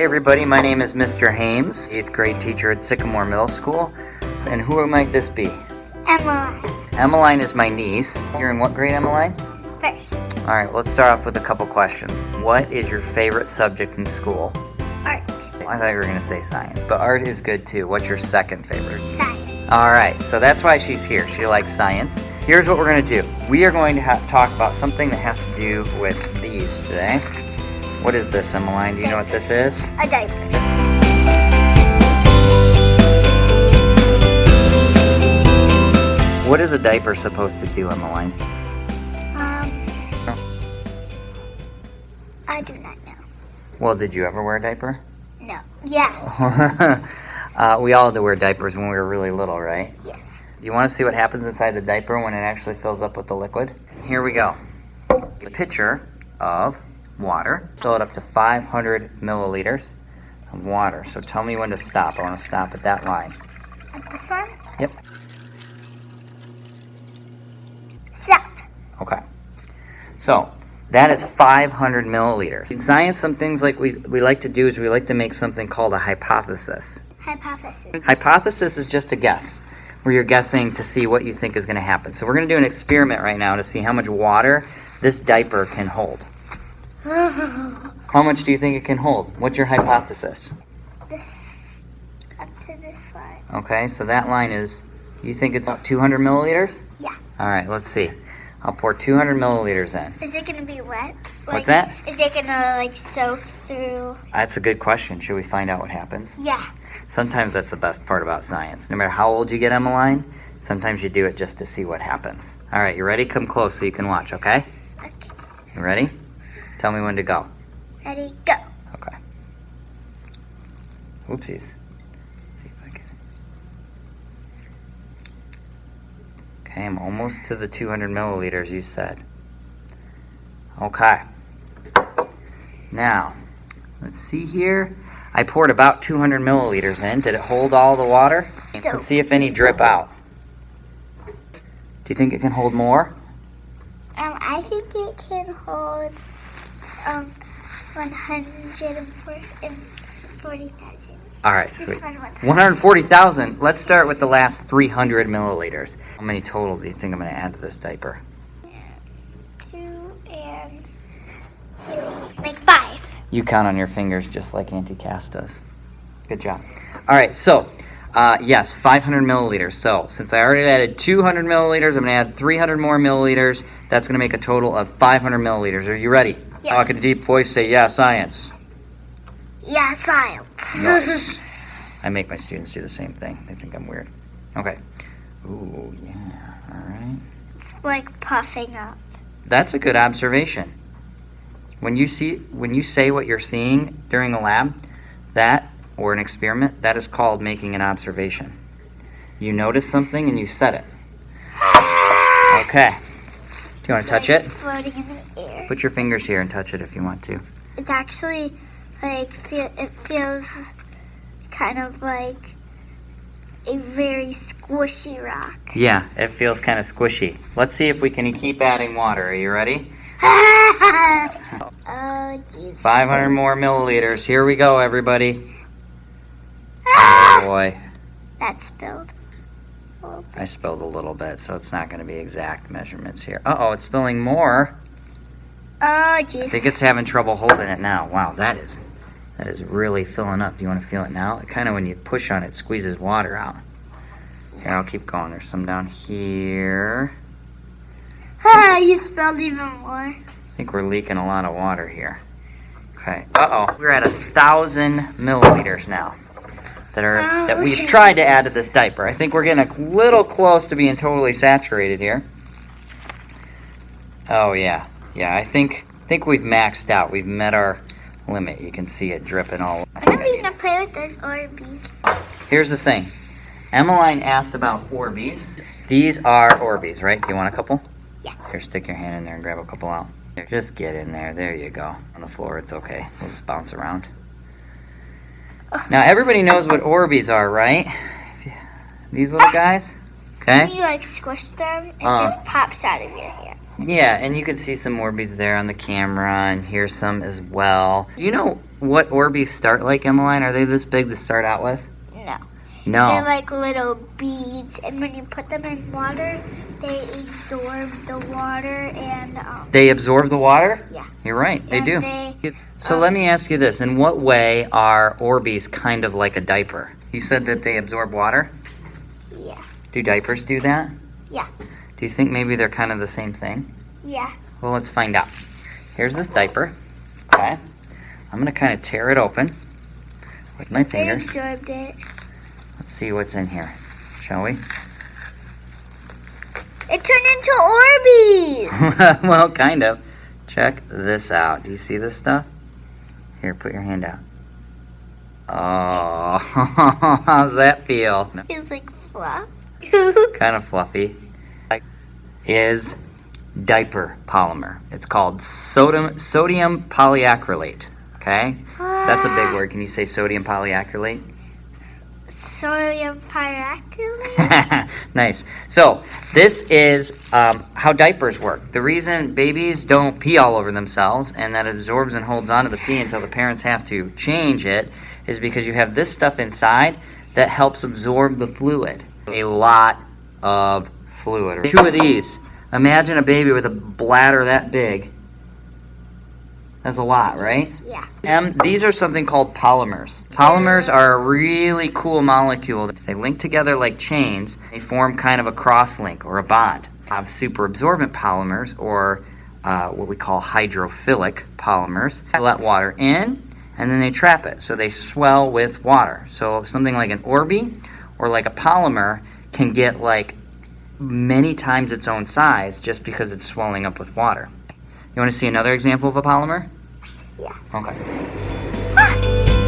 everybody, my name is Mr. Hames, 8th grade teacher at Sycamore Middle School. And who might this be? Emmaline. Emmaline is my niece. You're in what grade, Emmaline? First. Alright, let's start off with a couple questions. What is your favorite subject in school? Art. I thought you were going to say science, but art is good too. What's your second favorite? Science. Alright, so that's why she's here. She likes science. Here's what we're going to do. We are going to talk about something that has to do with these today. What is this, Emmaline? Do you know what this is? A diaper. What is a diaper supposed to do, Emmaline? I do not know. Well, did you ever wear a diaper? No. Yes. We all had to wear diapers when we were really little, right? Yes. Do you want to see what happens inside the diaper when it actually fills up with the liquid? Here we go. A pitcher of water. Fill it up to 500 milliliters of water. So tell me when to stop. I want to stop at that line. At this one? Yep. Stop. Okay. So that is 500 milliliters. In science, some things like we like to do is we like to make something called a hypothesis. Hypothesis. Hypothesis is just a guess, where you're guessing to see what you think is going to happen. So we're going to do an experiment right now to see how much water this diaper can hold. How much do you think it can hold? What's your hypothesis? This up to this line. Okay, so that line is, you think it's about 200 milliliters? Yeah. All right, let's see. I'll pour 200 milliliters in. Is it gonna be wet? What's that? Is it gonna soak through? That's a good question. Should we find out what happens? Yeah. Sometimes that's the best part about science. No matter how old you get, Emmaline, sometimes you do it just to see what happens. All right, you ready? Come close so you can watch, okay? Okay. You ready? Tell me when to go. Ready? Go. Okay. Oopsies. Let's see if I can. Okay, I'm almost to the 200 milliliters you said. Okay. Now, let's see here. I poured about 200 milliliters in. Did it hold all the water? Let's see if any drip out. Do you think it can hold more? I think it can hold 140,000. All right, This sweet. one was 140,000. Let's start with the last 300 milliliters. How many total do you think I'm going to add to this diaper? 2 and 3. Make 5. You count on your fingers just like Auntie Cass does. Good job. All right, so yes, 500 milliliters. So since I already added 200 milliliters, I'm going to add 300 more milliliters. That's going to make a total of 500 milliliters. Are you ready? Yes. Talk in a deep voice. Say, yeah, science. Yeah, science. Nice. I make my students do the same thing. They think I'm weird. Okay. Ooh, yeah. All right. It's like puffing up. That's a good observation. When you say what you're seeing during a lab, that or an experiment, that is called making an observation. You notice something and you said it. Okay. Do you want to touch it? Floating in the air. Put your fingers here and touch it if you want to. It's actually it feels kind of like a very squishy rock. Yeah, it feels kind of squishy. Let's see if we can keep adding water. Are you ready? Oh, jeez. 500 more milliliters. Here we go, everybody. Oh, boy. That spilled. I spilled a little bit, so it's not going to be exact measurements here. Uh-oh, it's spilling more. Oh, jeez. I think it's having trouble holding it now. Wow, that is really filling up. Do you want to feel it now? It kind of, when you push on it, squeezes water out. Here, I'll keep going. There's some down here. You spilled even more. I think we're leaking a lot of water here. Okay. Uh-oh. We're at 1,000 milliliters now that we've tried to add to this diaper. I think we're getting a little close to being totally saturated here. Oh, yeah. Yeah, I think we've maxed out. We've met our limit. You can see it dripping all over. When are we going to play with those Orbeez? Here's the thing. Emmaline asked about Orbeez. These are Orbeez, right? Do you want a couple? Yeah. Here, stick your hand in there and grab a couple out. Here, just get in there. There you go. On the floor, it's okay. We'll just bounce around. Now, everybody knows what Orbeez are, right? These little guys? Okay? When you squish them, it just pops out of your hand. Yeah, and you can see some Orbeez there on the camera, and here's some as well. Do you know what Orbeez start like, Emmaline? Are they this big to start out with? No. No. They're like little beads, and when you put them in water, they absorb the water and They absorb the water? Yeah. You're right, they do. They, So let me ask you this. In what way are Orbeez kind of like a diaper? You said that they absorb water? Yeah. Do diapers do that? Yeah. Do you think maybe they're kind of the same thing? Yeah. Well, let's find out. Here's this diaper. Okay. I'm going to kind of tear it open with my They fingers. absorbed it. Let's see what's in here, shall we? It turned into Orbeez. Well, kind of. Check this out. Do you see this stuff? Here, put your hand out. Oh, how's that feel? Feels like fluff. Kind of fluffy. Is diaper polymer. It's called sodium polyacrylate. Okay? That's a big word. Can you say sodium polyacrylate? Sodium polyacrylate. Nice. So this is how diapers work. The reason babies don't pee all over themselves and that absorbs and holds onto the pee until the parents have to change it is because you have this stuff inside that helps absorb the fluid. A lot of fluid. 2 of these. Imagine a baby with a bladder that big. That's a lot, right? Yeah. These are something called polymers. Polymers are a really cool molecule. They link together like chains. They form kind of a cross-link or a bond. Have super-absorbent polymers, or what we call hydrophilic polymers. They let water in, and then they trap it. So they swell with water. So something like an Orbe or like a polymer can get like many times its own size just because it's swelling up with water. You want to see another example of a polymer? Yeah. Okay. Ah!